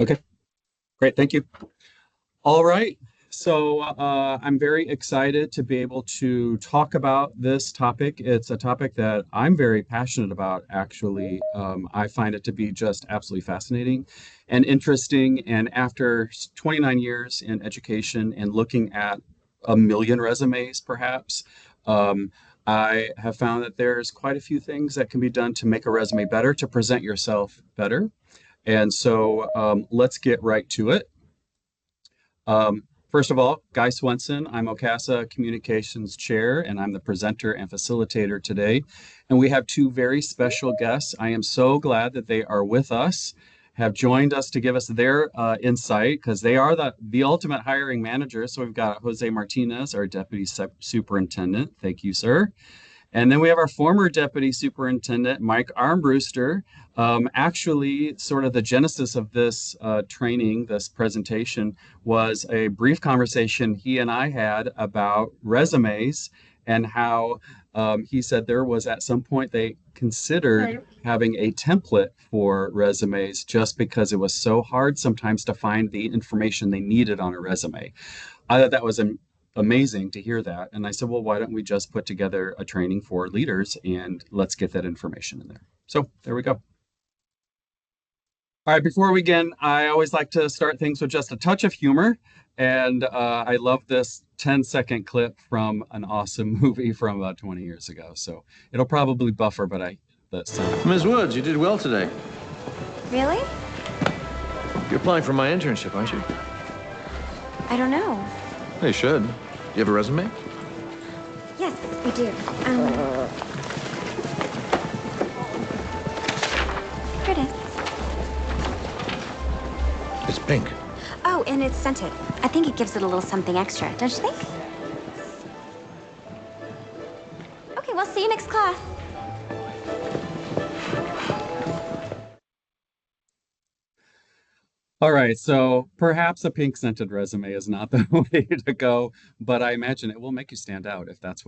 Okay, great. Thank you. All right. So I'm very excited to be able to talk about this topic. It's a topic that I'm very passionate about, actually. I find it to be just absolutely fascinating and interesting. And after 29 years in education and looking at a million resumes, perhaps, um, I have found that there's quite a few things that can be done to make a resume better, to present yourself better. And so let's get right to it. First of all, Guy Swenson. I'm OCASA Communications Chair, and I'm the presenter and facilitator today. And we have two very special guests. I am so glad that they are with us, have joined us to give us their insight, because they are the ultimate hiring managers. So we've got Jose Martinez, our Deputy Superintendent. Thank you, sir. And then we have our former deputy superintendent, Mike Armbruster. Actually, sort of the genesis of this training, this presentation, was a brief conversation he and I had about resumes and how he said there was at some point they considered having a template for resumes just because it was so hard sometimes to find the information they needed on a resume. I thought that was amazing to hear that. And I said, well, why don't we just put together a training for leaders and let's get that information in there. So there we go. All right, before we begin, I always like to start things with just a touch of humor. And I love this 10-second clip from an awesome movie from about 20 years ago. So it'll probably buffer, but that's Ms. Woods, you did well today. Really? You're applying for my internship, aren't you? I don't know. You should. Do you have a resume? Yes, I do. Here it is. It's pink. Oh, and it's scented. I think it gives it a little something extra, don't you think? Okay, well, see you next class. All right, so perhaps a pink scented resume is not the way to go, but I imagine it will make you stand out if that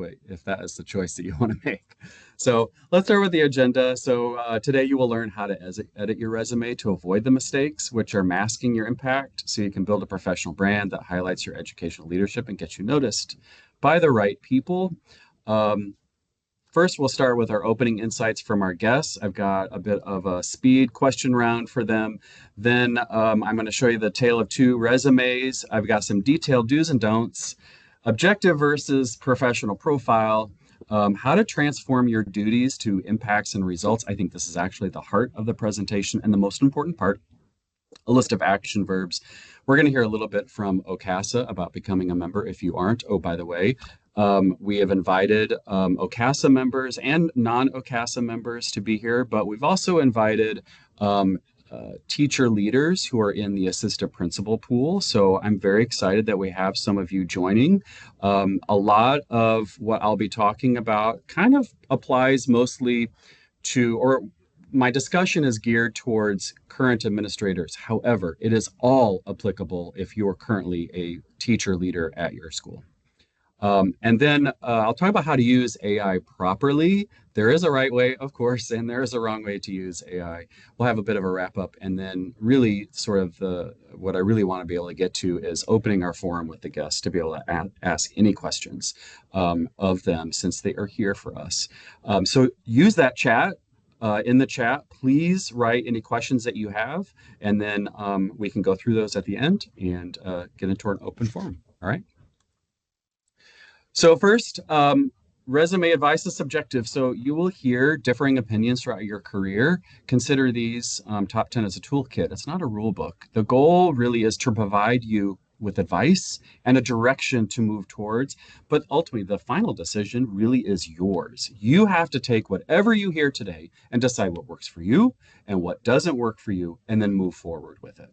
is the choice that you want to make. So let's start with the agenda. So today you will learn how to edit your resume to avoid the mistakes, which are masking your impact, so you can build a professional brand that highlights your educational leadership and gets you noticed by the right people. Um, First, we'll start with our opening insights from our guests. I've got a bit of a speed question round for them. Then I'm going to show you the tale of two resumes. I've got some detailed do's and don'ts, objective versus professional profile, how to transform your duties to impacts and results. I think this is actually the heart of the presentation and the most important part, a list of action verbs. We're going to hear a little bit from OCASA about becoming a member if you aren't. Oh, by the way, we have invited OCASA members and non-OCASA members to be here, but we've also invited teacher leaders who are in the assistant principal pool. So I'm very excited that we have some of you joining. A lot of what I'll be talking about kind of applies mostly to, or my discussion is geared towards current administrators. However, it is all applicable if you're currently a teacher leader at your school. And then I'll talk about how to use AI properly. There is a right way, of course, and there is a wrong way to use AI. We'll have a bit of a wrap up, and then really sort of what I really want to be able to get to is opening our forum with the guests to be able to ask any questions of them since they are here for us. So use that chat. In the chat, please write any questions that you have, and then we can go through those at the end and get into an open forum. All right. So first, resume advice is subjective. So you will hear differing opinions throughout your career. Consider these top 10 as a toolkit. It's not a rule book. The goal really is to provide you with advice and a direction to move towards. But ultimately, the final decision really is yours. You have to take whatever you hear today and decide what works for you and what doesn't work for you, and then move forward with it.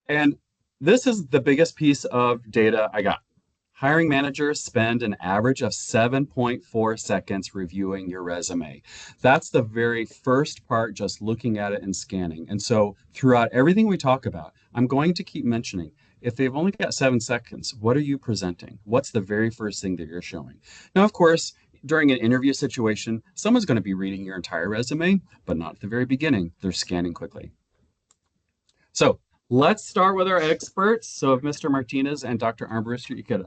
And this is the biggest piece of data I got. Hiring managers spend an average of 7.4 seconds reviewing your resume. That's the very first part, just looking at it and scanning. And so throughout everything we talk about, I'm going to keep mentioning, if they've only got 7 seconds, what are you presenting? What's the very first thing that you're showing? Now, of course, during an interview situation, someone's going to be reading your entire resume, but not at the very beginning. They're scanning quickly. So let's start with our experts. So if Mr. Martinez and Dr. Armbruster, you could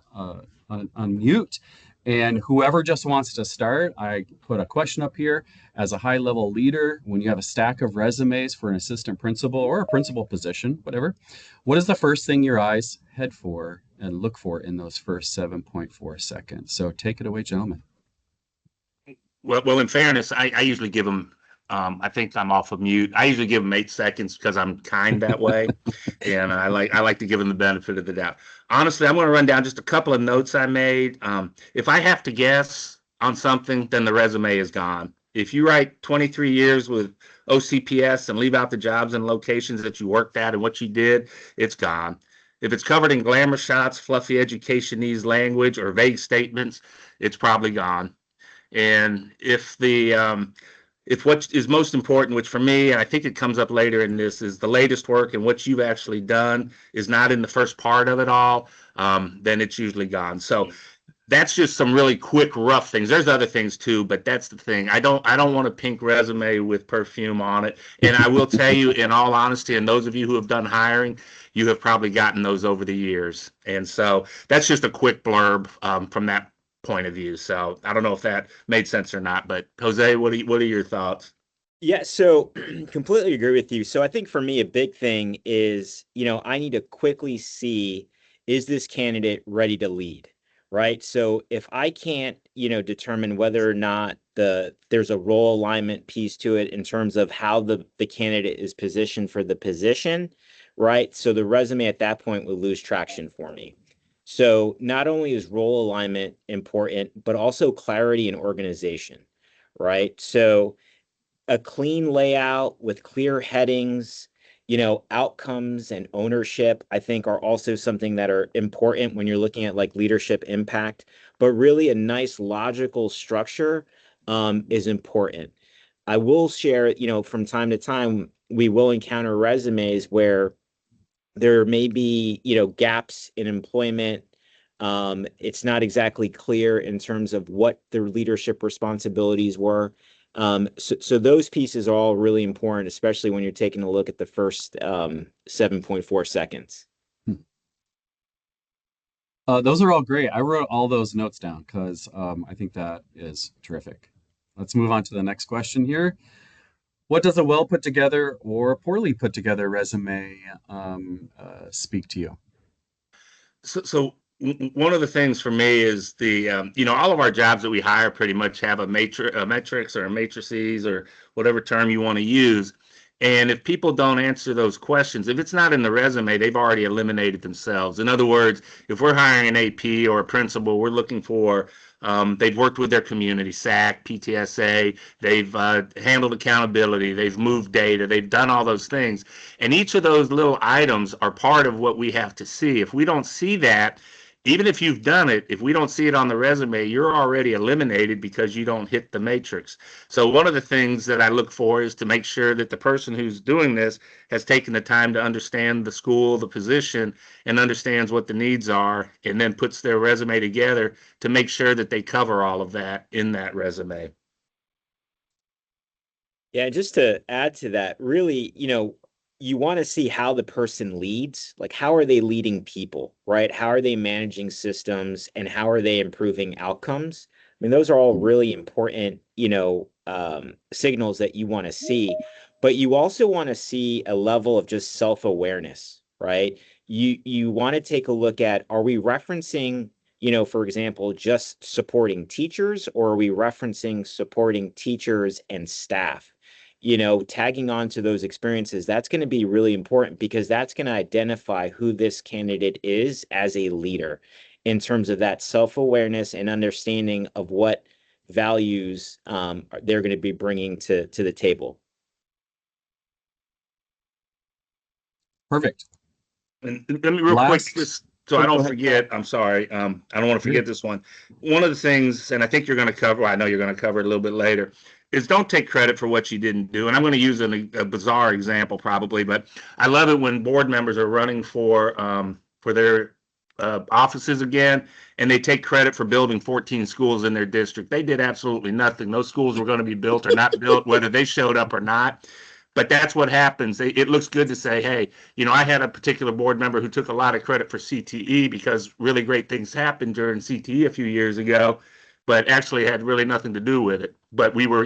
unmute. And whoever just wants to start, I put a question up here. As a high-level leader, when you have a stack of resumes for an assistant principal or a principal position, whatever, what is the first thing your eyes head for and look for in those first 7.4 seconds? So take it away, gentlemen. Well, in fairness, I usually give them. I think I'm off of mute. I usually give them 8 seconds because I'm kind that way, and I like to give them the benefit of the doubt. Honestly, I'm going to run down just a couple of notes I made. If I have to guess on something, then the resume is gone. If you write 23 years with OCPS and leave out the jobs and locations that you worked at and what you did, it's gone. If it's covered in glamour shots, fluffy education needs language, or vague statements, it's probably gone. And if what is most important, which for me, and I think it comes up later in this, is the latest work and what you've actually done is not in the first part of it all, then it's usually gone. So that's just some really quick, rough things. There's other things too, but that's the thing. I don't want a pink resume with perfume on it. And I will tell you, in all honesty, and those of you who have done hiring, you have probably gotten those over the years. And so that's just a quick blurb from that point of view. So I don't know if that made sense or not, but Jose, what are your thoughts? Yeah, so completely agree with you. So I think for me, a big thing is, I need to quickly see, is this candidate ready to lead, right? So if I can't, determine whether or not there's a role alignment piece to it in terms of how the candidate is positioned for the position, right? So the resume at that point will lose traction for me. So not only is role alignment important, but also clarity and organization, right? So a clean layout with clear headings, outcomes and ownership, I think are also something that are important when you're looking at like leadership impact, but really a nice logical structure is important. I will share, from time to time, we will encounter resumes where there may be, gaps in employment. It's not exactly clear in terms of what their leadership responsibilities were. So those pieces are all really important, especially when you're taking a look at the first 7.4 seconds. Those are all great. I wrote all those notes down because I think that is terrific. Let's move on to the next question here. What does a well put together or poorly put together resume speak to you? So one of the things for me is all of our jobs that we hire pretty much have a matrix or a matrices or whatever term you want to use. And if people don't answer those questions, if it's not in the resume, they've already eliminated themselves. In other words, if we're hiring an AP or a principal, we're looking for they've worked with their community, SAC, PTSA, they've handled accountability, they've moved data, they've done all those things. And each of those little items are part of what we have to see. If we don't see that, even if you've done it, if we don't see it on the resume, you're already eliminated because you don't hit the matrix. So one of the things that I look for is to make sure that the person who's doing this has taken the time to understand the school, the position, and understands what the needs are, and then puts their resume together to make sure that they cover all of that in that resume. Yeah, just to add to that, really, you want to see how the person leads, like how are they leading people, right? How are they managing systems and how are they improving outcomes? I mean, those are all really important, signals that you want to see, but you also want to see a level of just self-awareness, right? You want to take a look at, are we referencing, for example, just supporting teachers, or are we referencing supporting teachers and staff? Tagging on to those experiences, that's going to be really important because that's going to identify who this candidate is as a leader in terms of that self-awareness and understanding of what values they're going to be bringing to the table. Perfect. And let me real quick, just so I don't forget, I'm sorry, I don't want to forget this one. One of the things, and I think you're going to cover, I know you're going to cover it a little bit later, is don't take credit for what you didn't do. And I'm going to use a bizarre example probably, but I love it when board members are running for their offices again, and they take credit for building 14 schools in their district. They did absolutely nothing. Those schools were going to be built or not built, whether they showed up or not. But that's what happens. It looks good to say, hey, I had a particular board member who took a lot of credit for CTE because really great things happened during CTE a few years ago, but actually had really nothing to do with it. But we were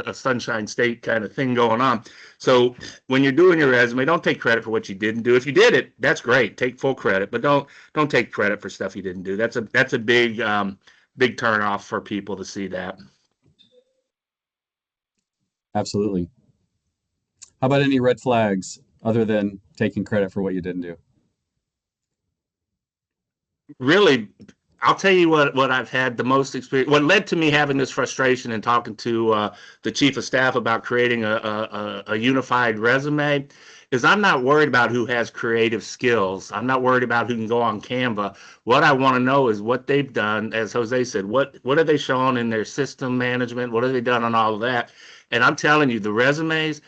a Sunshine State kind of thing going on. So when you're doing your resume, don't take credit for what you didn't do. If you did it, that's great. Take full credit, but don't take credit for stuff you didn't do. That's a big turn off for people to see that. Absolutely. How about any red flags other than taking credit for what you didn't do? Really, I'll tell you what I've had the most experience. What led to me having this frustration and talking to the chief of staff about creating a unified resume is I'm not worried about who has creative skills. I'm not worried about who can go on Canva. What I want to know is what they've done. As Jose said, what are they showing in their system management? What have they done on all of that? And I'm telling you, the resumes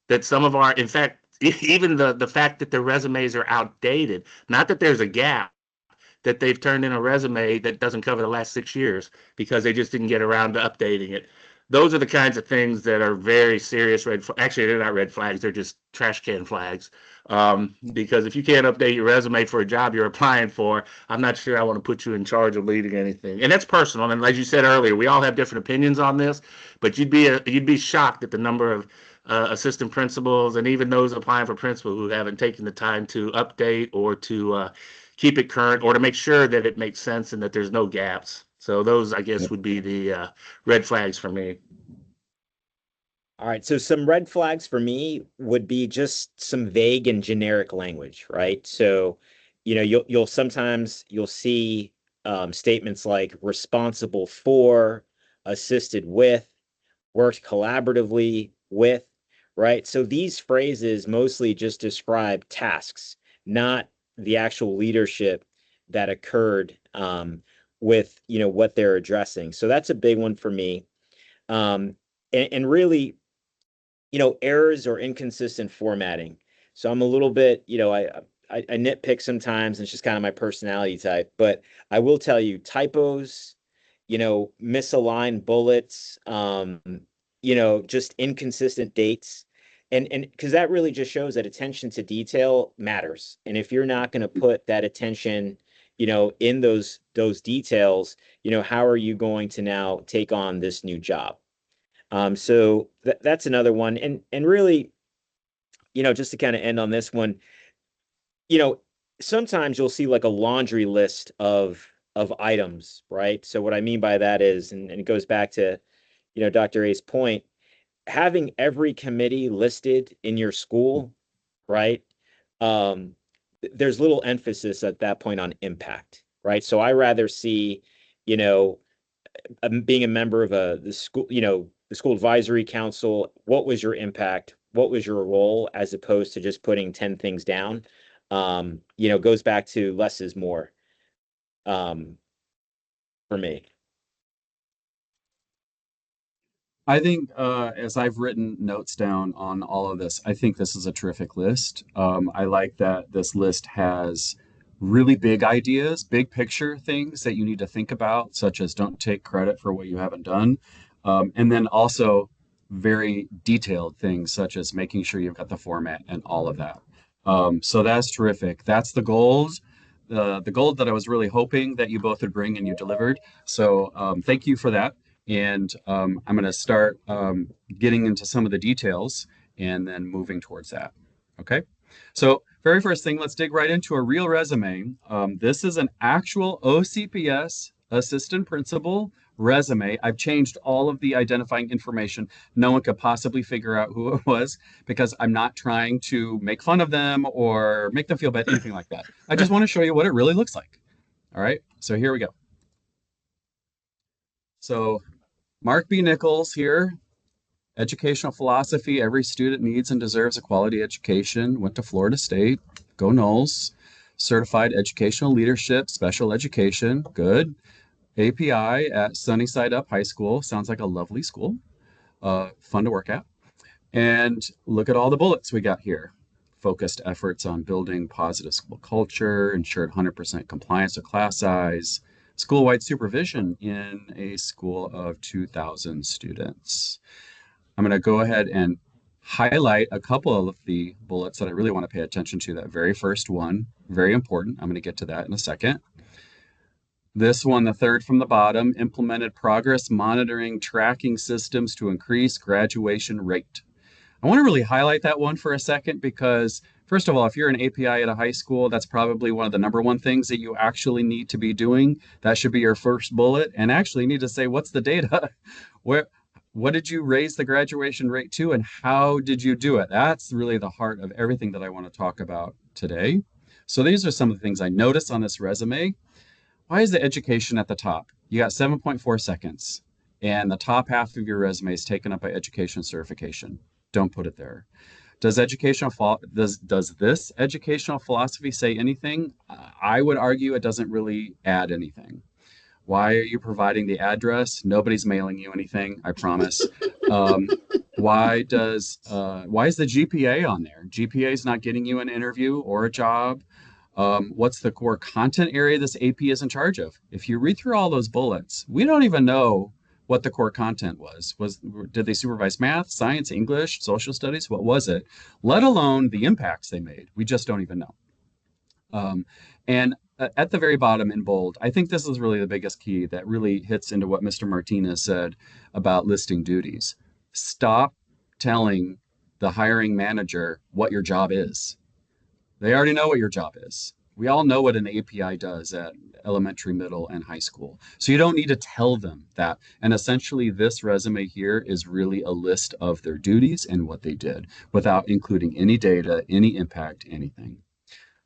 that some of our, in fact, even the fact that their resumes are outdated, not that there's a gap, that they've turned in a resume that doesn't cover the last 6 years because they just didn't get around to updating it. Those are the kinds of things that are very serious actually, they're not red flags, they're just trash can flags. Because if you can't update your resume for a job you're applying for, I'm not sure I want to put you in charge of leading anything. And that's personal. And as you said earlier, we all have different opinions on this, but you'd be shocked at the number of assistant principals and even those applying for principal who haven't taken the time to update or to keep it current or to make sure that it makes sense and that there's no gaps. So those, I guess, would be the red flags for me. All right. So some red flags for me would be just some vague and generic language, right? So, you'll sometimes you'll see statements like responsible for, assisted with, worked collaboratively with, right? So these phrases mostly just describe tasks, not the actual leadership that occurred with what they're addressing. So that's a big one for me. And really, errors or inconsistent formatting. So I'm a little bit, I nitpick sometimes, and it's just kind of my personality type. But I will tell you, typos, misaligned bullets, just inconsistent dates. And because that really just shows that attention to detail matters. And if you're not going to put that attention, in those details, how are you going to now take on this new job? So that's another one. And really, just to kind of end on this one, sometimes you'll see like a laundry list of items, right? So what I mean by that is, and it goes back to, Dr. A's point, having every committee listed in your school, right? There's little emphasis at that point on impact, right? So I rather see, being a member of the school, the school advisory council, what was your impact? What was your role, as opposed to just putting 10 things down? Goes back to less is more, for me. I think as I've written notes down on all of this, I think this is a terrific list. I like that this list has really big ideas, big picture things that you need to think about, such as don't take credit for what you haven't done. And then also very detailed things, such as making sure you've got the format and all of that. So that's terrific. That's the goals. The goal that I was really hoping that you both would bring, and you delivered. So thank you for that. And I'm going to start getting into some of the details and then moving towards that. Okay. So very first thing, let's dig right into a real resume. This is an actual OCPS assistant principal resume. I've changed all of the identifying information. No one could possibly figure out who it was, because I'm not trying to make fun of them or make them feel bad, anything like that. I just want to show you what it really looks like. All right. So here we go. So Mark B. Nichols here, educational philosophy. Every student needs and deserves a quality education. Went to Florida State. Go Noles. Certified educational leadership, special education. Good. API at Sunnyside Up High School. Sounds like a lovely school. Fun to work at. And look at all the bullets we got here. Focused efforts on building positive school culture, ensured 100% compliance with class size, school-wide supervision in a school of 2,000 students. I'm going to go ahead and highlight a couple of the bullets that I really want to pay attention to. That very first one, very important. I'm going to get to that in a second. This one, the third from the bottom, implemented progress monitoring tracking systems to increase graduation rate. I want to really highlight that one for a second because, first of all, if you're an API at a high school, that's probably one of the number one things that you actually need to be doing. That should be your first bullet. And actually, you need to say, what's the data? What did you raise the graduation rate to, and how did you do it? That's really the heart of everything that I want to talk about today. So these are some of the things I noticed on this resume. Why is the education at the top? You got 7.4 seconds, and the top half of your resume is taken up by education certification. Don't put it there. Does this educational philosophy say anything? I would argue it doesn't really add anything. Why are you providing the address? Nobody's mailing you anything, I promise. Why is the GPA on there? GPA is not getting you an interview or a job. What's the core content area this AP is in charge of? If you read through all those bullets, we don't even know what the core content was. Did they supervise math, science, English, social studies? What was it? Let alone the impacts they made. We just don't even know. And at the very bottom in bold, I think this is really the biggest key that really hits into what Mr. Martinez said about listing duties. Stop telling the hiring manager what your job is. They already know what your job is. We all know what an API does at elementary, middle, and high school. So you don't need to tell them that. And essentially, this resume here is really a list of their duties and what they did without including any data, any impact, anything.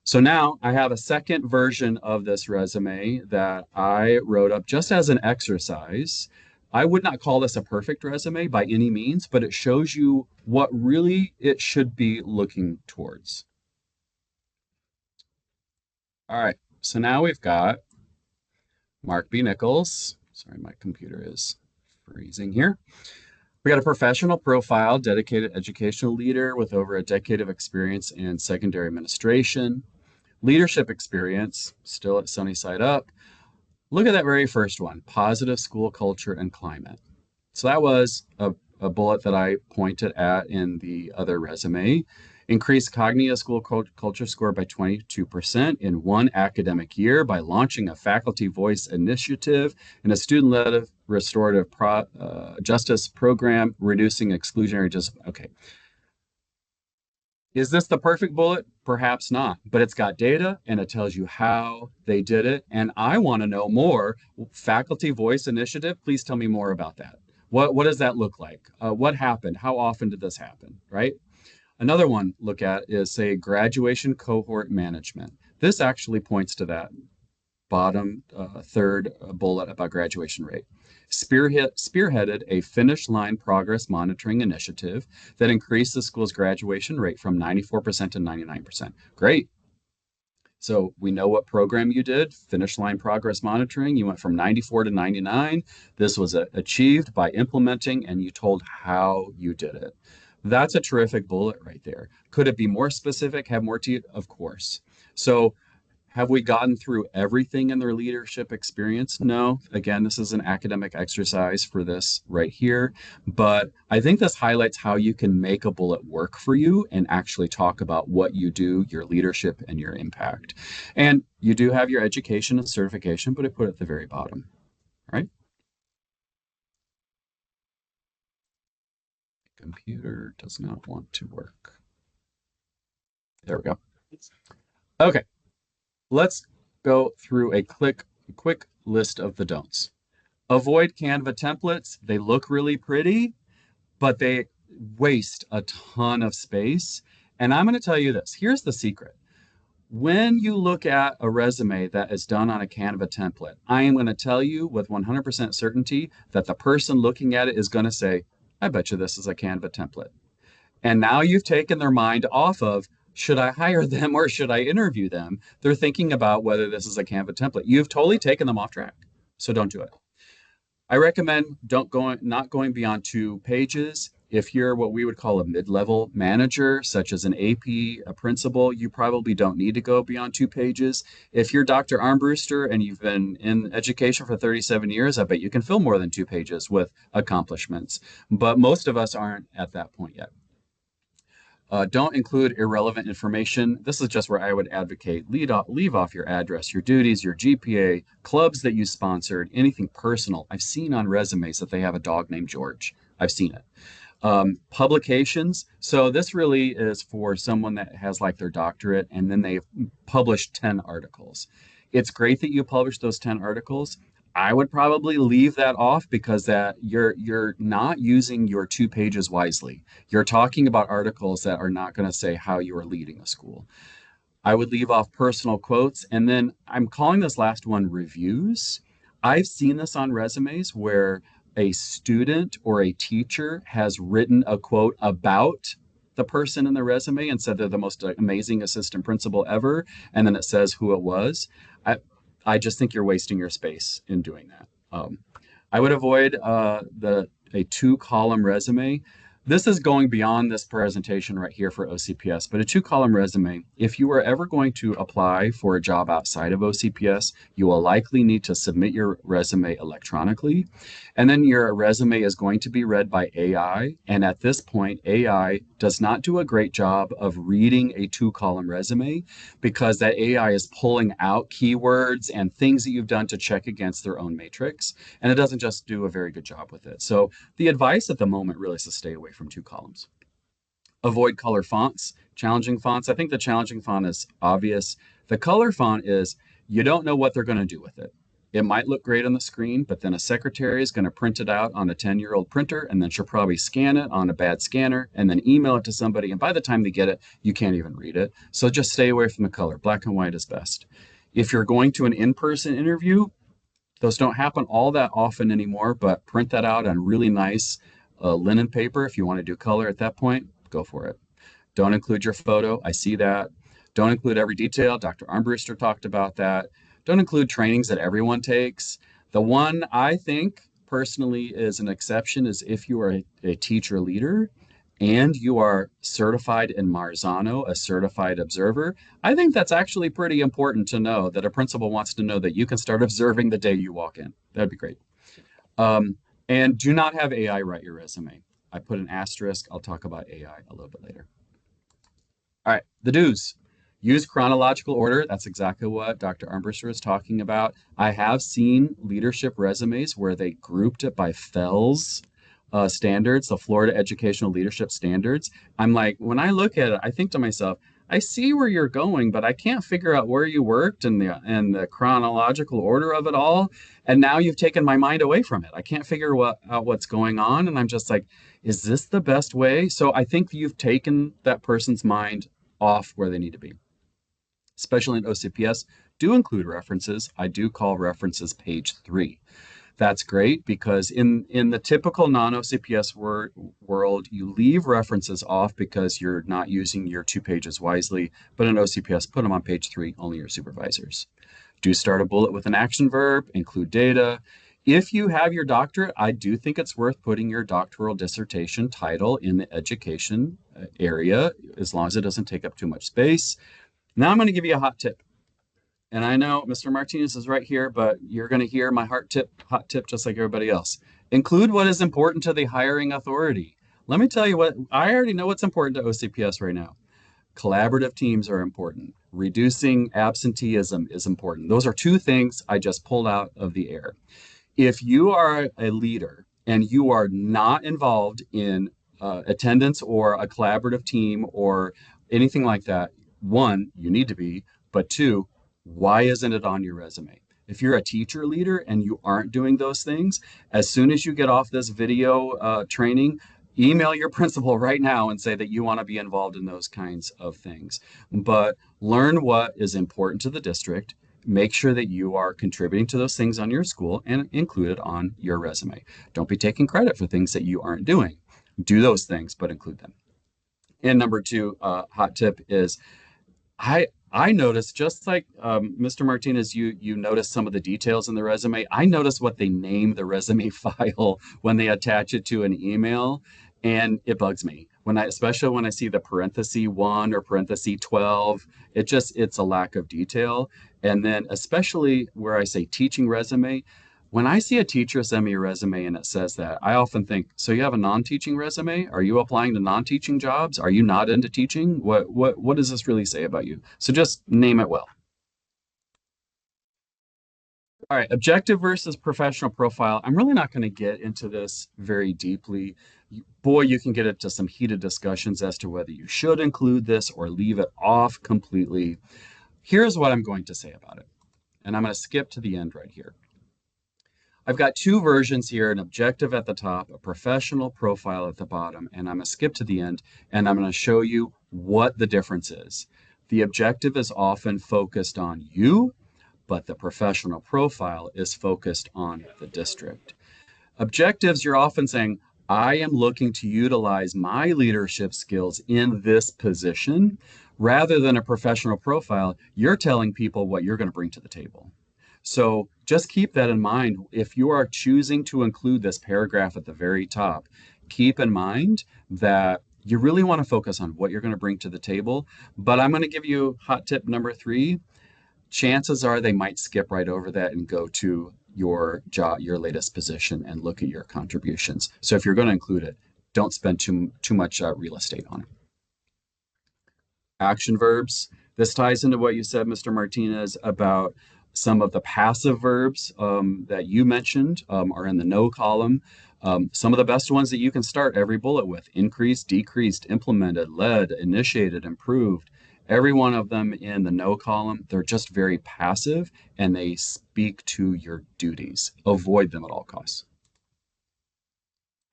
So now I have a second version of this resume that I wrote up just as an exercise. I would not call this a perfect resume by any means, but it shows you what really it should be looking towards. All right, so now we've got Mark B. Nichols. Sorry, my computer is freezing here. We got a professional profile, dedicated educational leader with over a decade of experience in secondary administration. Leadership experience, still at Sunny Side Up. Look at that very first one, positive school culture and climate. So that was a bullet that I pointed at in the other resume. Increased cognitive school culture score by 22% in one academic year by launching a faculty voice initiative and a student-led restorative justice program, reducing exclusionary okay. Is this the perfect bullet? Perhaps not, but it's got data and it tells you how they did it. And I want to know more. Faculty voice initiative, please tell me more about that. What does that look like? What happened? How often did this happen, right? Another one look at is, say, graduation cohort management. This actually points to that bottom third bullet about graduation rate. Spearheaded a finish line progress monitoring initiative that increased the school's graduation rate from 94% to 99%. Great. So we know what program you did, finish line progress monitoring. You went from 94 to 99. This was achieved by implementing, and you told how you did it. That's a terrific bullet right there. Could it be more specific, have more to it? Of course. So have we gotten through everything in their leadership experience? No. Again, this is an academic exercise for this right here. But I think this highlights how you can make a bullet work for you and actually talk about what you do, your leadership, and your impact. And you do have your education and certification, but I put it at the very bottom, right? Computer does not want to work. There we go. Okay. Let's go through a quick list of the don'ts. Avoid Canva templates. They look really pretty, but they waste a ton of space. And I'm going to tell you this. Here's the secret. When you look at a resume that is done on a Canva template, I am going to tell you with 100% certainty that the person looking at it is going to say, I bet you this is a Canva template. And now you've taken their mind off of, should I hire them or should I interview them? They're thinking about whether this is a Canva template. You've totally taken them off track. So don't do it. I recommend not going beyond 2 pages. If you're what we would call a mid-level manager, such as an AP, a principal, you probably don't need to go beyond 2 pages. If you're Dr. Armbruster and you've been in education for 37 years, I bet you can fill more than 2 pages with accomplishments. But most of us aren't at that point yet. Don't include irrelevant information. This is just where I would advocate leave off your address, your duties, your GPA, clubs that you sponsored, anything personal. I've seen on resumes that they have a dog named George. I've seen it. Publications. So this really is for someone that has like their doctorate and then they've published 10 articles. It's great that you publish those 10 articles. I would probably leave that off because that you're not using your 2 pages wisely. You're talking about articles that are not going to say how you are leading a school. I would leave off personal quotes. And then I'm calling this last one reviews. I've seen this on resumes where a student or a teacher has written a quote about the person in the resume and said they're the most amazing assistant principal ever. And then it says who it was. I just think you're wasting your space in doing that. I would avoid a 2-column resume. This is going beyond this presentation right here for OCPS, but a 2-column resume, if you are ever going to apply for a job outside of OCPS, you will likely need to submit your resume electronically. And then your resume is going to be read by AI. And at this point, AI does not do a great job of reading a 2-column resume because that AI is pulling out keywords and things that you've done to check against their own matrix. And it doesn't just do a very good job with it. So the advice at the moment really is to stay away from 2 columns. Avoid color fonts, challenging fonts. I think the challenging font is obvious. The color font is you don't know what they're going to do with it. It might look great on the screen, but then a secretary is going to print it out on a 10-year-old printer, and then she'll probably scan it on a bad scanner and then email it to somebody. And by the time they get it, you can't even read it. So just stay away from the color. Black and white is best. If you're going to an in-person interview, those don't happen all that often anymore, but print that out on really nice linen paper. If you want to do color at that point, go for it. Don't include your photo. I see that. Don't include every detail. Dr. Armbruster talked about that. Don't include trainings that everyone takes. The one I think personally is an exception is if you are a teacher leader and you are certified in Marzano, a certified observer. I think that's actually pretty important to know that a principal wants to know that you can start observing the day you walk in. That'd be great. And do not have AI write your resume. I put an asterisk. I'll talk about AI a little bit later. All right, the do's. Use chronological order. That's exactly what Dr. Armbruster is talking about. I have seen leadership resumes where they grouped it by FELS standards, the Florida Educational Leadership Standards. I'm like, when I look at it, I think to myself, I see where you're going, but I can't figure out where you worked and the chronological order of it all. And now you've taken my mind away from it. I can't figure out what's going on. And I'm just like, is this the best way? So I think you've taken that person's mind off where they need to be. Especially in OCPS, do include references. I do call references page 3. That's great because in the typical non-OCPS world, you leave references off because you're not using your 2 pages wisely. But in OCPS, put them on page 3, only your supervisors. Do start a bullet with an action verb, include data. If you have your doctorate, I do think it's worth putting your doctoral dissertation title in the education area, as long as it doesn't take up too much space. Now I'm going to give you a hot tip. And I know Mr. Martinez is right here, but you're going to hear my hot tip just like everybody else. Include what is important to the hiring authority. Let me tell you what, I already know what's important to OCPS right now. Collaborative teams are important. Reducing absenteeism is important. Those are 2 things I just pulled out of the air. If you are a leader and you are not involved in attendance or a collaborative team or anything like that, 1, you need to be, but 2, why isn't it on your resume? If you're a teacher leader and you aren't doing those things, as soon as you get off this video training, email your principal right now and say that you want to be involved in those kinds of things. But learn what is important to the district. Make sure that you are contributing to those things on your school and include it on your resume. Don't be taking credit for things that you aren't doing. Do those things, but include them. And number 2, hot tip is I noticed, just like Mr. Martinez, you noticed some of the details in the resume. I noticed what they name the resume file when they attach it to an email, and it bugs me. Especially when I see the parenthesis 1 or parenthesis 12, it's a lack of detail. And then especially where I say teaching resume, When I see a teacher send me a resume and it says that, I often think, so you have a non-teaching resume? Are you applying to non-teaching jobs? Are you not into teaching? What does this really say about you? So just name it well. All right, objective versus professional profile. I'm really not going to get into this very deeply. Boy, you can get into some heated discussions as to whether you should include this or leave it off completely. Here's what I'm going to say about it. And I'm going to skip to the end right here. I've got two versions here, an objective at the top, a professional profile at the bottom, and I'm going to skip to the end and I'm going to show you what the difference is. The objective is often focused on you, but the professional profile is focused on the district. Objectives, you're often saying, I am looking to utilize my leadership skills in this position. Rather than a professional profile, you're telling people what you're going to bring to the table. So just keep that in mind. If you are choosing to include this paragraph at the very top, keep in mind that you really want to focus on what you're going to bring to the table. But I'm going to give you hot tip number 3. Chances are they might skip right over that and go to your job, your latest position, and look at your contributions. So if you're going to include it, don't spend too much real estate on it. Action verbs. This ties into what you said, Mr. Martinez, about some of the passive verbs that you mentioned are in the no column. Some of the best ones that you can start every bullet with: increased, decreased, implemented, led, initiated, improved. Every one of them in the no column, they're just very passive and they speak to your duties. Avoid them at all costs.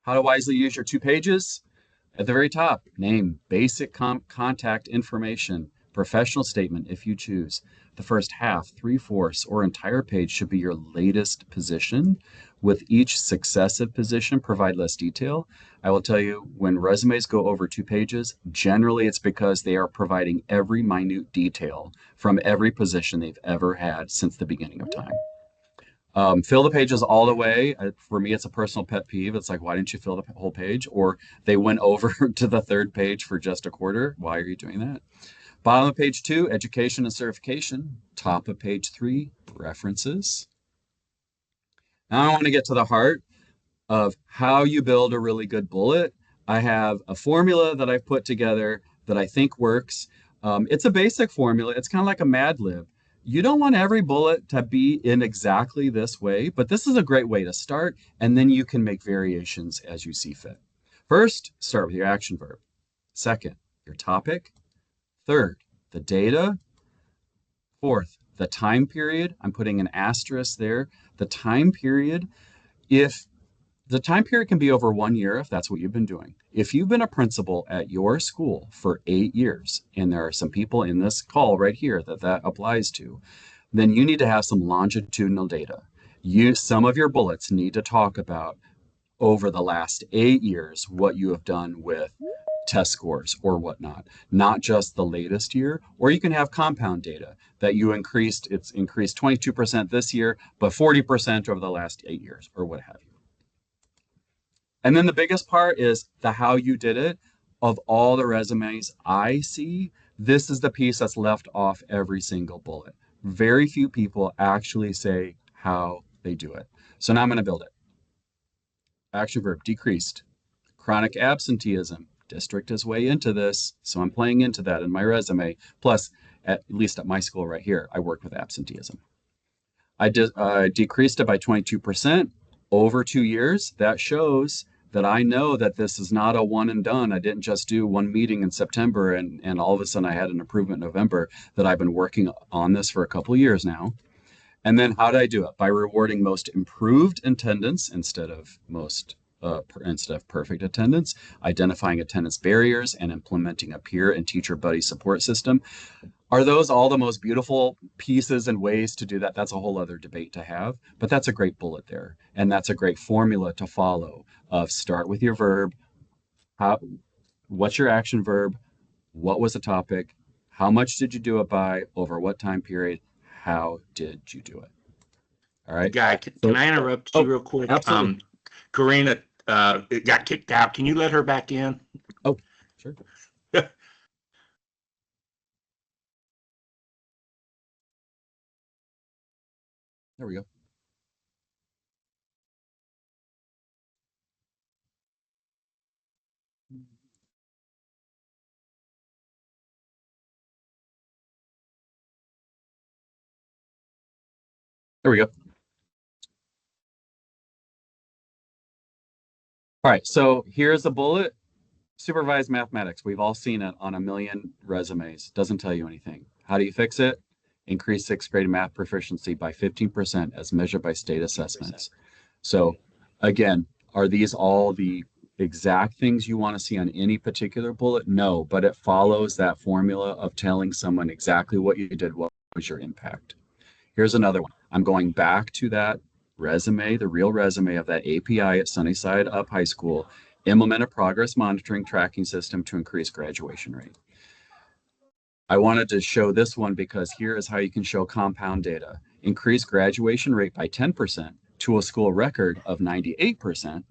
How to wisely use your 2 pages? At the very top, name, basic contact information, professional statement if you choose. The first half, 3/4, or entire page should be your latest position. With each successive position, provide less detail. I will tell you, when resumes go over 2 pages, generally it's because they are providing every minute detail from every position they've ever had since the beginning of time. Fill the pages all the way. For me, it's a personal pet peeve. It's like, why didn't you fill the whole page? Or they went over to the 3rd page for just a quarter. Why are you doing that? Bottom of page 2, education and certification. Top of page 3, references. Now I want to get to the heart of how you build a really good bullet. I have a formula that I've put together that I think works. It's a basic formula. It's kind of like a Mad Lib. You don't want every bullet to be in exactly this way, but this is a great way to start, and then you can make variations as you see fit. First, start with your action verb. Second, your topic. Third, the data. Fourth, the time period. I'm putting an asterisk there. The time period, if the time period can be over 1 year if that's what you've been doing. If you've been a principal at your school for 8 years, and there are some people in this call right here that applies to, then you need to have some longitudinal data. Some of your bullets need to talk about over the last 8 years what you have done with test scores or whatnot, not just the latest year. Or you can have compound data that it's increased 22% this year, but 40% over the last 8 years or what have you. And then the biggest part is the how you did it. Of all the resumes I see, this is the piece that's left off every single bullet. Very few people actually say how they do it. So now I'm going to build it. Action verb, decreased. Chronic absenteeism. District is way into this, so I'm playing into that in my resume. Plus, at least at my school right here, I work with absenteeism. I decreased it by 22% over 2 years. That shows that I know that this is not a one and done. I didn't just do one meeting in September and all of a sudden I had an improvement in November, that I've been working on this for a couple of years now. And then how did I do it? By rewarding most improved attendance instead of perfect attendance, identifying attendance barriers, and implementing a peer and teacher buddy support system. Are those all the most beautiful pieces and ways to do that? That's a whole other debate to have, but that's a great bullet there. And that's a great formula to follow of start with your verb. What's your action verb? What was the topic? How much did you do it by? Over what time period? How did you do it? All right. Guy, can I interrupt you real quick? Absolutely. Karina got kicked out. Can you let her back in? Oh, sure. There we go. There we go. All right, so here's a bullet. Supervised mathematics. We've all seen it on a million resumes. Doesn't tell you anything. How do you fix it? Increase sixth grade math proficiency by 15% as measured by state assessments. So again, are these all the exact things you want to see on any particular bullet? No, but it follows that formula of telling someone exactly what you did, what was your impact. Here's another one. I'm going back to that resume, the real resume of that API at Sunnyside Up High School. Implement a progress monitoring tracking system to increase graduation rate. I wanted to show this one because here is how you can show compound data. Increase graduation rate by 10% to a school record of 98%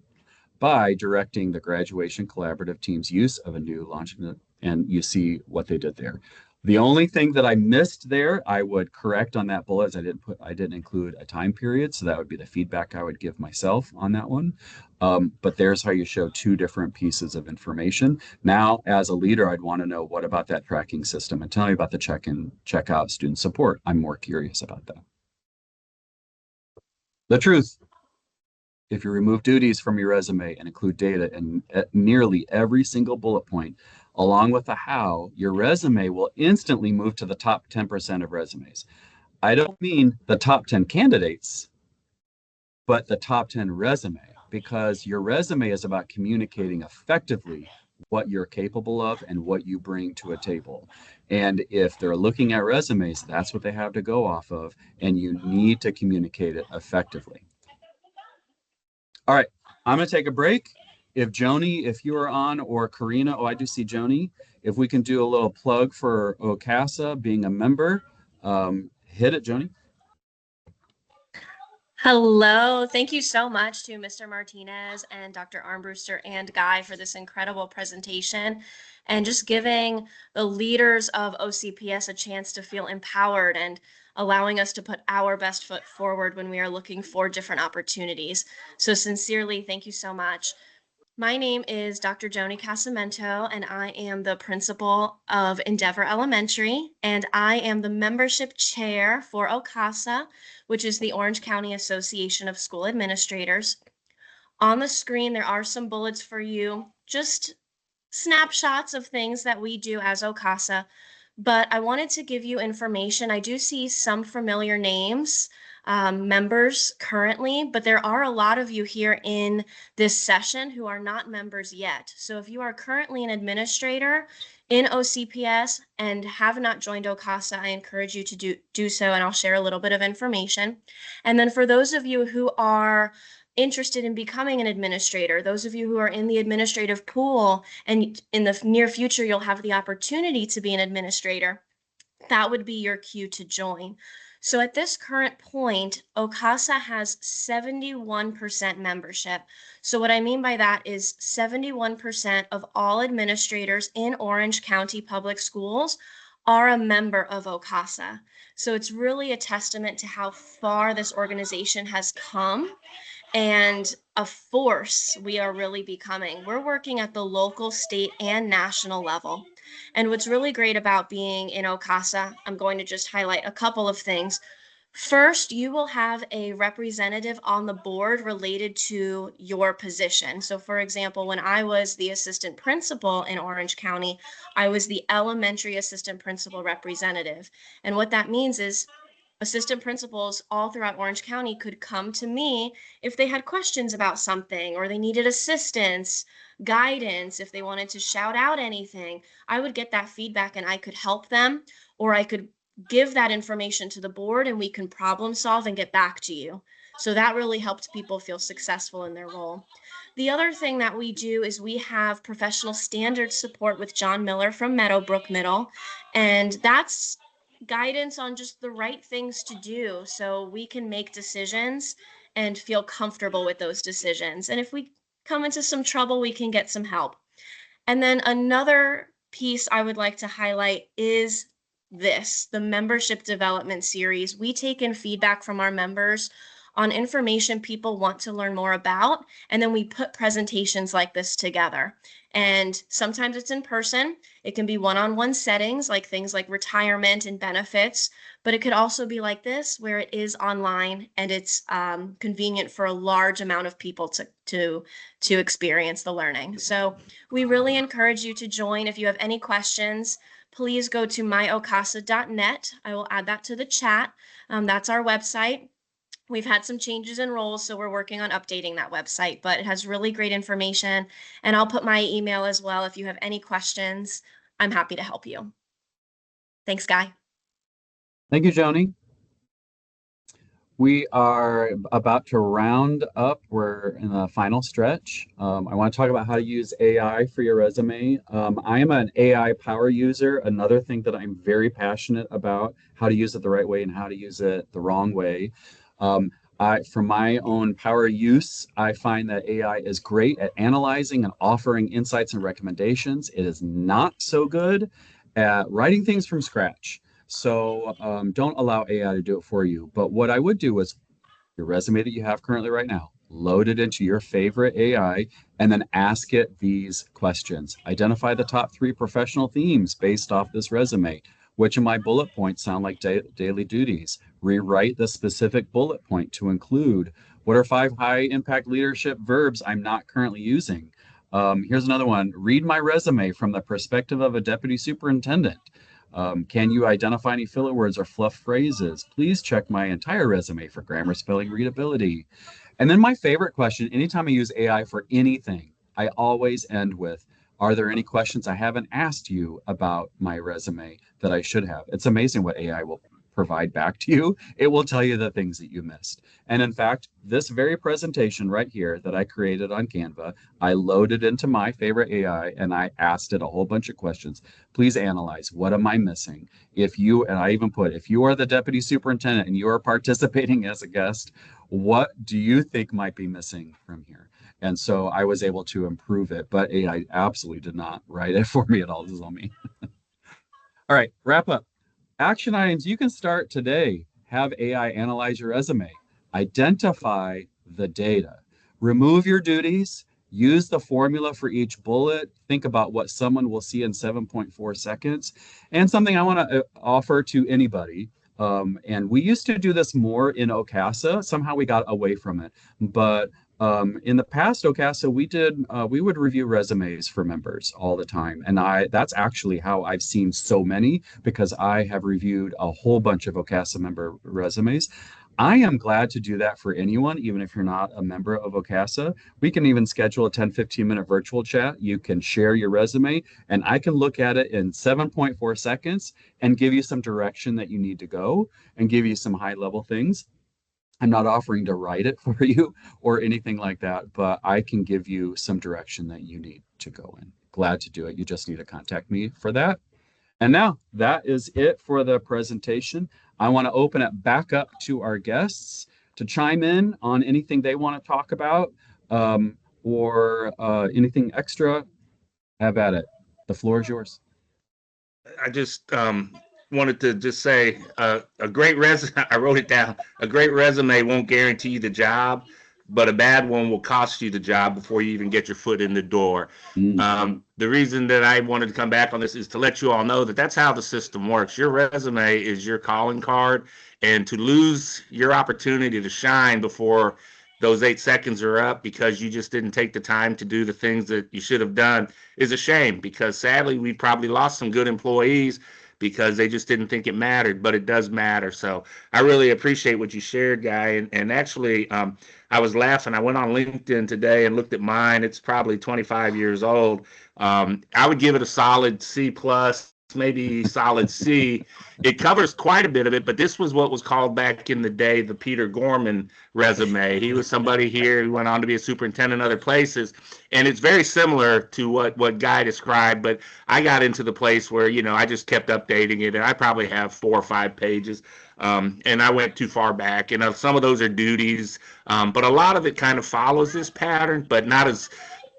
by directing the graduation collaborative team's use of a new launch, and you see what they did there. The only thing that I missed there, I would correct on that bullet is I didn't include a time period, so that would be the feedback I would give myself on that one. But there's how you show two different pieces of information. Now, as a leader, I'd want to know what about that tracking system, and tell me about the check-in, check-out student support. I'm more curious about that. The truth. If you remove duties from your resume and include data in nearly every single bullet point, along with the how, your resume will instantly move to the top 10% of resumes. I don't mean the top 10 candidates, but the top 10 resume, because your resume is about communicating effectively what you're capable of and what you bring to a table. And if they're looking at resumes, that's what they have to go off of, and you need to communicate it effectively. All right, I'm going to take a break. If Joni, if you are on, or Karina, oh, I do see Joni. If we can do a little plug for OCASA being a member, hit it, Joni. Hello. Thank you so much to Mr. Martinez and Dr. Armbruster and Guy for this incredible presentation and just giving the leaders of OCPS a chance to feel empowered and allowing us to put our best foot forward when we are looking for different opportunities. So sincerely, thank you so much. My name is Dr. Joni Casamento, and I am the principal of Endeavor Elementary, and I am the membership chair for OCASA, which is the Orange County Association of School Administrators. On the screen, there are some bullets for you, just snapshots of things that we do as OCASA, but I wanted to give you information. I do see some familiar names, members currently, but there are a lot of you here in this session who are not members yet. So if you are currently an administrator in OCPS and have not joined OCASA, I encourage you to do so, and I'll share a little bit of information. And then for those of you who are interested in becoming an administrator, those of you who are in the administrative pool and in the near future you'll have the opportunity to be an administrator, that would be your cue to join. So at this current point, OCASA has 71% membership. So what I mean by that is 71% of all administrators in Orange County Public Schools are a member of OCASA. So it's really a testament to how far this organization has come and a force we are really becoming. We're working at the local, state, and national level. And what's really great about being in OCASA, I'm going to just highlight a couple of things. First, you will have a representative on the board related to your position. So for example, when I was the assistant principal in Orange County, I was the elementary assistant principal representative. And what that means is assistant principals all throughout Orange County could come to me if they had questions about something or they needed assistance, guidance, if they wanted to shout out anything. I would get that feedback and I could help them, or I could give that information to the board and we can problem solve and get back to you. So that really helped people feel successful in their role. The other thing that we do is we have professional standards support with John Miller from Meadowbrook Middle, and that's guidance on just the right things to do so we can make decisions and feel comfortable with those decisions. And if we come into some trouble, we can get some help. And then another piece I would like to highlight is the membership development series. We take in feedback from our members on information people want to learn more about. And then we put presentations like this together. And sometimes it's in person. It can be one-on-one settings, like things like retirement and benefits, but it could also be like this, where it is online and it's convenient for a large amount of people to experience the learning. So we really encourage you to join. If you have any questions, please go to myocasa.net. I will add that to the chat. That's our website. We've had some changes in roles, so we're working on updating that website, but it has really great information. And I'll put my email as well. If you have any questions, I'm happy to help you. Thanks, Guy. Thank you, Joni. We are about to round up. We're in the final stretch. I want to talk about how to use AI for your resume. I am an AI power user. Another thing that I'm very passionate about, how to use it the right way and how to use it the wrong way. For my own power use, I find that AI is great at analyzing and offering insights and recommendations. It is not so good at writing things from scratch. So don't allow AI to do it for you. But what I would do is your resume that you have currently right now, load it into your favorite AI, and then ask it these questions. Identify the top 3 professional themes based off this resume. Which of my bullet points sound like daily duties? Rewrite the specific bullet point to include what are 5 high impact leadership verbs I'm not currently using. Here's another one. Read my resume from the perspective of a deputy superintendent. Can you identify any filler words or fluff phrases? Please check my entire resume for grammar, spelling, readability. And then my favorite question, anytime I use AI for anything, I always end with, are there any questions I haven't asked you about my resume that I should have? It's amazing what AI will provide back to you. It will tell you the things that you missed. And in fact, this very presentation right here that I created on Canva, I loaded into my favorite AI and I asked it a whole bunch of questions. Please analyze, what am I missing? If you, and I even put, if you are the deputy superintendent and you are participating as a guest, what do you think might be missing from here? And so I was able to improve it, but AI absolutely did not write it for me at all. This is all me. All right, wrap up. Action items you can start today. Have AI analyze your resume. Identify the data. Remove your duties. Use the formula for each bullet. Think about what someone will see in 7.4 seconds. And something I want to offer to anybody. And we used to do this more in OCASA. Somehow we got away from it. But in the past OCASA, we would review resumes for members all the time. And that's actually how I've seen so many, because I have reviewed a whole bunch of OCASA member resumes. I am glad to do that for anyone, even if you're not a member of OCASA. We can even schedule a 10-15 minute virtual chat. You can share your resume and I can look at it in 7.4 seconds and give you some direction that you need to go and give you some high level things. I'm not offering to write it for you or anything like that, but I can give you some direction that you need to go in. Glad to do it. You just need to contact me for that. And now that is it for the presentation. I want to open it back up to our guests to chime in on anything they want to talk about or anything extra. Have at it. The floor is yours. I just wanted to just say a great resume. I wrote it down. A great resume won't guarantee you the job, but a bad one will cost you the job before you even get your foot in the door. The reason that I wanted to come back on this is to let you all know that that's how the system works. Your resume is your calling card, and to lose your opportunity to shine before those 8 seconds are up because you just didn't take the time to do the things that you should have done is a shame, because sadly we probably lost some good employees because they just didn't think it mattered, but it does matter. So I really appreciate what you shared, Guy. And actually, I was laughing. I went on LinkedIn today and looked at mine. It's probably 25 years old. I would give it a solid C plus, maybe solid C. It covers quite a bit of it, but this was what was called back in the day the Peter Gorman resume. He was somebody here who went on to be a superintendent in other places, and it's very similar to what Guy described, but I got into the place where, I just kept updating it, and I probably have 4 or 5 pages, and I went too far back, and some of those are duties, but a lot of it kind of follows this pattern, but not as...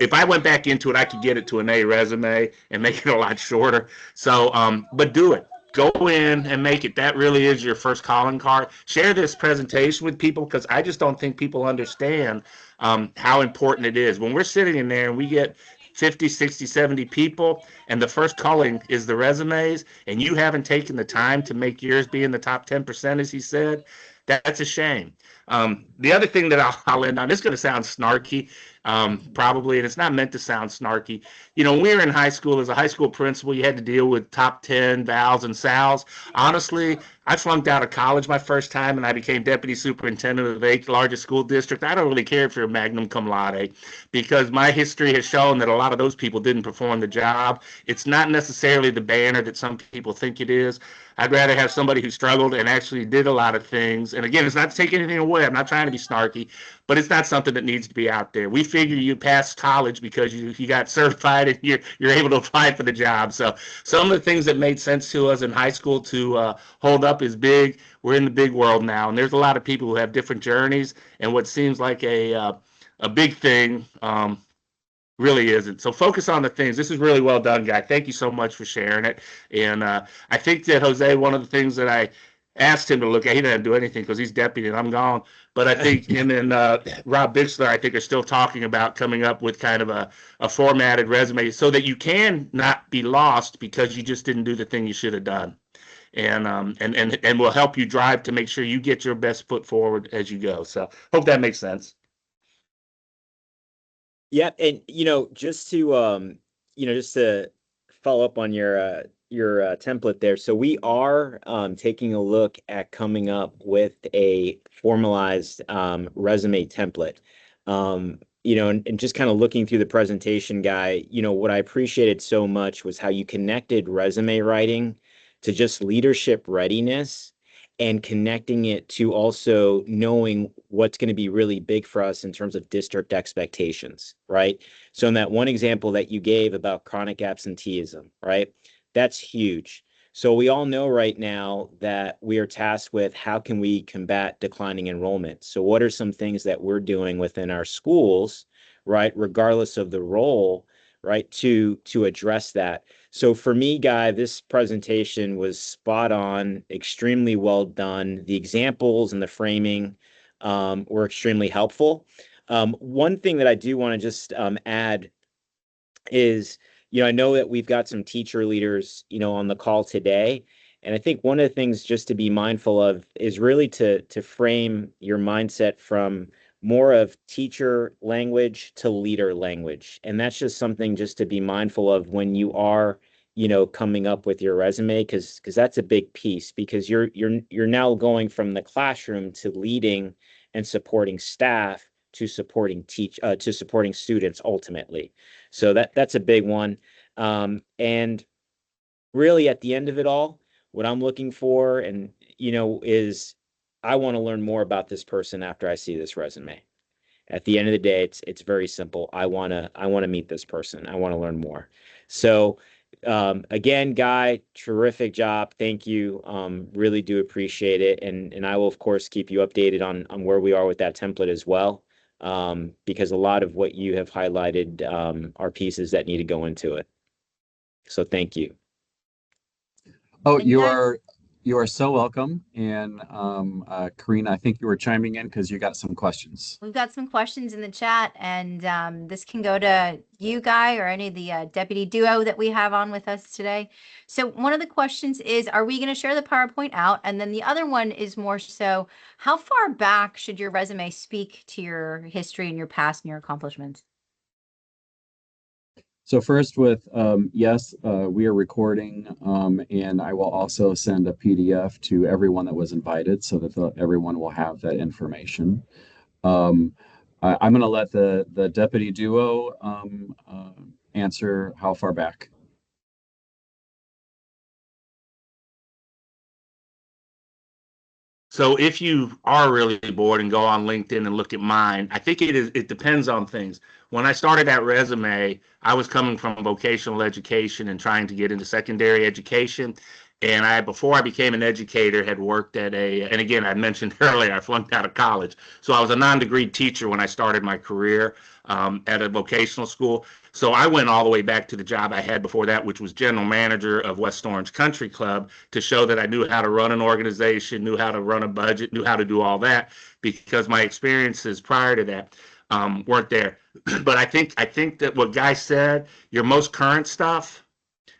If I went back into it, I could get it to an A resume and make it a lot shorter. So, but do it. go in and make it. That really is your first calling card. Share this presentation with people, because I just don't think people understand how important it is. When we're sitting in there and we get 50, 60, 70 people, and the first calling is the resumes, and you haven't taken the time to make yours be in the top 10%, as he said, that's a shame. The other thing that I'll end on, this is going to sound snarky, probably, and it's not meant to sound snarky. You know, when we were in high school, as a high school principal, you had to deal with top 10 vals and sals. Honestly, I flunked out of college my first time, and I became deputy superintendent of the 8th largest school district. I don't really care if you're a magna cum laude, because my history has shown that a lot of those people didn't perform the job. It's not necessarily the banner that some people think it is. I'd rather have somebody who struggled and actually did a lot of things. And again, it's not to take anything away. I'm not trying to be snarky, but it's not something that needs to be out there. We figure you passed college because you got certified and you're able to apply for the job. So some of the things that made sense to us in high school to hold up is big. We're in the big world now, and there's a lot of people who have different journeys, and what seems like a big thing really isn't. So focus on the things. This is really well done, Guy. Thank you so much for sharing it. And I think that, Jose, one of the things that I asked him to look at, he didn't do anything because he's deputy and I'm gone. But I think him and Rob Bixler, I think, are still talking about coming up with kind of a formatted resume so that you can not be lost because you just didn't do the thing you should have done. And will help you drive to make sure you get your best foot forward as you go. So hope that makes sense. Yeah, and just to just to follow up on your template there. So we are taking a look at coming up with a formalized resume template. And just kind of looking through the presentation, Guy, what I appreciated so much was how you connected resume writing to just leadership readiness, and connecting it to also knowing what's going to be really big for us in terms of district expectations, right? So in that one example that you gave about chronic absenteeism, right? That's huge. So we all know right now that we are tasked with how can we combat declining enrollment? So what are some things that we're doing within our schools, right, regardless of the role, right, to address that? So for me, Guy, this presentation was spot on, extremely well done. The examples and the framing were extremely helpful. One thing that I do want to just add is, I know that we've got some teacher leaders, on the call today. And I think one of the things just to be mindful of is really to frame your mindset from more of teacher language to leader language. And that's just something just to be mindful of when you are, coming up with your resume, because that's a big piece, because you're now going from the classroom to leading and supporting staff to supporting students ultimately. So that's a big one. And really at the end of it all, what I'm looking for and is I want to learn more about this person after I see this resume. At the end of the day, it's very simple. I want to meet this person. I want to learn more. So again, Guy, terrific job. Thank you. Really do appreciate it. And I will, of course, keep you updated on where we are with that template as well, because a lot of what you have highlighted are pieces that need to go into it. So thank you. Oh, you are so welcome. And Karina, I think you were chiming in because you got some questions. We've got some questions in the chat, and this can go to you, Guy, or any of the deputy duo that we have on with us today. So one of the questions is, are we going to share the PowerPoint out? And then the other one is more so, how far back should your resume speak to your history and your past and your accomplishments? So first with, yes, we are recording, and I will also send a PDF to everyone that was invited so that everyone will have that information. I'm going to let the deputy duo answer how far back. So if you are really bored and go on LinkedIn and look at mine, I think it depends on things. When I started that resume, I was coming from vocational education and trying to get into secondary education. And before I became an educator, had worked at and again, I mentioned earlier, I flunked out of college. So I was a non-degree teacher when I started my career at a vocational school. So I went all the way back to the job I had before that, which was general manager of West Orange Country Club, to show that I knew how to run an organization, knew how to run a budget, knew how to do all that, because my experiences prior to that weren't there. But I think that what Guy said, your most current stuff,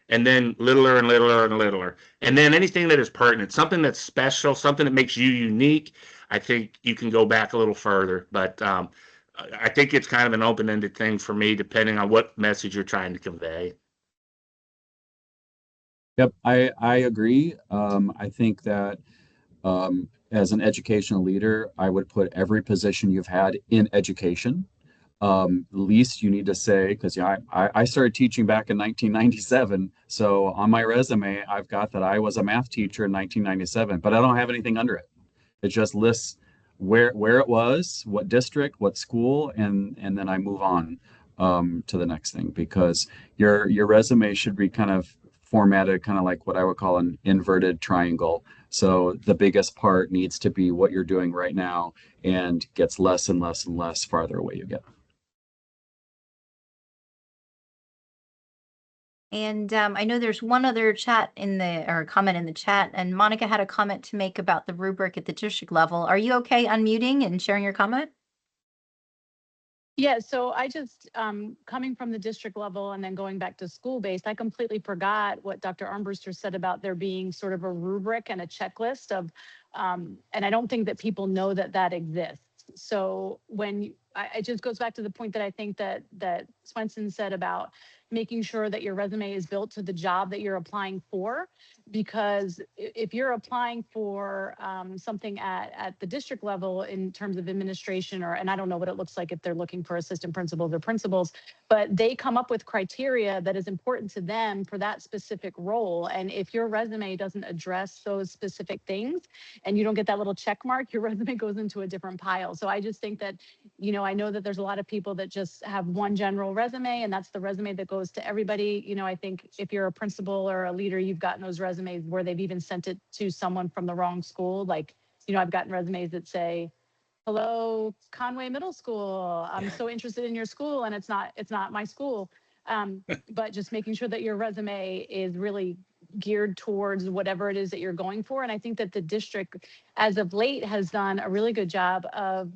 and then littler and littler and littler. And then anything that is pertinent, something that's special, something that makes you unique, I think you can go back a little further. But I think it's kind of an open-ended thing for me, depending on what message you're trying to convey. Yep, I agree. I think that as an educational leader, I would put every position you've had in education. Least you need to say, because yeah, I started teaching back in 1997. So on my resume, I've got that I was a math teacher in 1997, but I don't have anything under it. It just lists where it was, what district, what school, and then I move on to the next thing, because your resume should be kind of formatted kind of like what I would call an inverted triangle. So the biggest part needs to be what you're doing right now, and gets less and less and less farther away you get. And I know there's one other chat in the, or comment in the chat, and Monica had a comment to make about the rubric at the district level. Are you okay unmuting and sharing your comment? Yeah, so I just, coming from the district level and then going back to school-based, I completely forgot what Dr. Armbruster said about there being sort of a rubric and a checklist of, and I don't think that people know that that exists. So when it just goes back to the point that I think that Swenson said about making sure that your resume is built to the job that you're applying for, because if you're applying for something at the district level in terms of administration, and I don't know what it looks like if they're looking for assistant principals or principals, but they come up with criteria that is important to them for that specific role. And if your resume doesn't address those specific things and you don't get that little check mark, your resume goes into a different pile. So I just think that, I know that there's a lot of people that just have one general resume and that's the resume that goes to everybody. I think if you're a principal or a leader, you've gotten those resumes where they've even sent it to someone from the wrong school. Like, I've gotten resumes that say, hello, Conway Middle School. I'm so interested in your school, and it's not my school. But just making sure that your resume is really geared towards whatever it is that you're going for. And I think that the district, as of late, has done a really good job of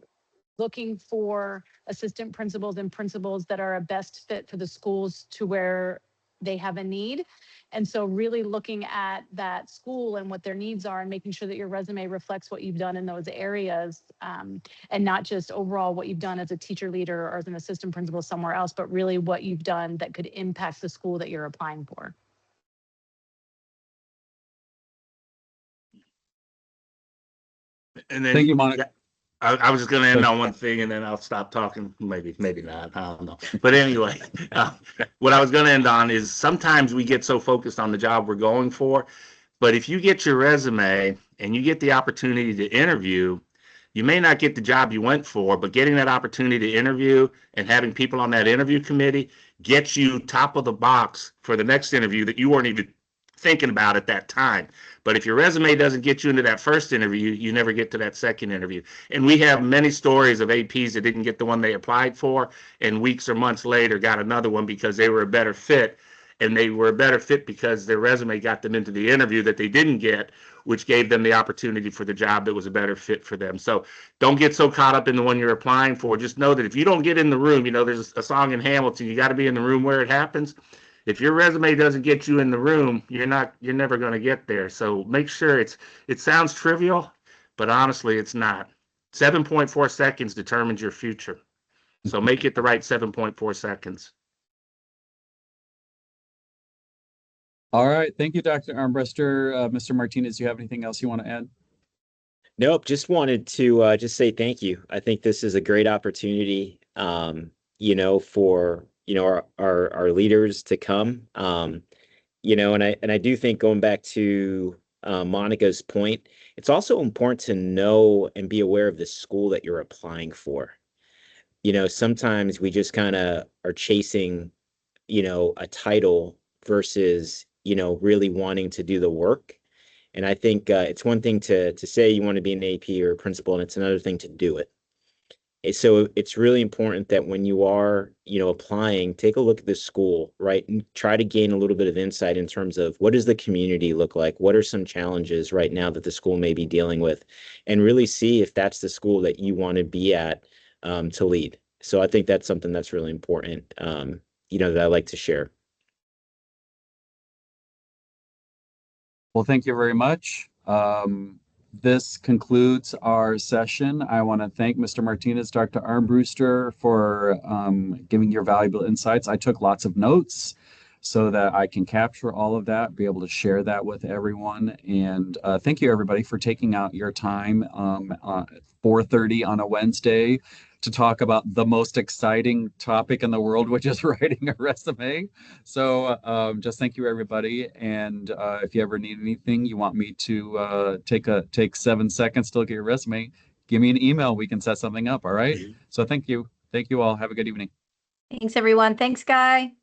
looking for assistant principals and principals that are a best fit for the schools to where they have a need. And so really looking at that school and what their needs are and making sure that your resume reflects what you've done in those areas, and not just overall what you've done as a teacher leader or as an assistant principal somewhere else, but really what you've done that could impact the school that you're applying for. And then, Thank you, Monica. I was just going to end on one thing, and then I'll stop talking. Maybe not. I don't know. But anyway, what I was going to end on is sometimes we get so focused on the job we're going for. But if you get your resume and you get the opportunity to interview, you may not get the job you went for, but getting that opportunity to interview and having people on that interview committee gets you top of the box for the next interview that you weren't even thinking about at that time. But if your resume doesn't get you into that first interview, you never get to that second interview. And we have many stories of APs that didn't get the one they applied for, and weeks or months later got another one because they were a better fit. And they were a better fit because their resume got them into the interview that they didn't get, which gave them the opportunity for the job that was a better fit for them. So don't get so caught up in the one you're applying for. Just know that if you don't get in the room, there's a song in Hamilton, you got to be in the room where it happens. If your resume doesn't get you in the room, you're never going to get there. So make sure it sounds trivial, but honestly, it's not. 7.4 seconds determines your future. So make it the right 7.4 seconds. All right. Thank you, Dr. Armbruster. Mr. Martinez, do you have anything else you want to add? Nope. Just wanted to just say thank you. I think this is a great opportunity, for our leaders to come, and I do think, going back to Monica's point, it's also important to know and be aware of the school that you're applying for. Sometimes we just kind of are chasing, a title versus, really wanting to do the work. And I think it's one thing to say you want to be an AP or a principal, and it's another thing to do it. So it's really important that when you are, applying, take a look at the school, right? And try to gain a little bit of insight in terms of what does the community look like? What are some challenges right now that the school may be dealing with? And really see if that's the school that you want to be at to lead. So I think that's something that's really important, that I like to share. Well, thank you very much. This concludes our session. I want to thank Mr. Martinez, Dr. Armbruster for giving your valuable insights. I took lots of notes so that I can capture all of that, be able to share that with everyone. And thank you, everybody, for taking out your time 4:30 on a Wednesday to talk about the most exciting topic in the world, which is writing a resume. So just thank you, everybody. And if you ever need anything, you want me to take 7 seconds to look at your resume, give me an email. We can set something up. All right. So thank you. Thank you all. Have a good evening. Thanks, everyone. Thanks, Guy.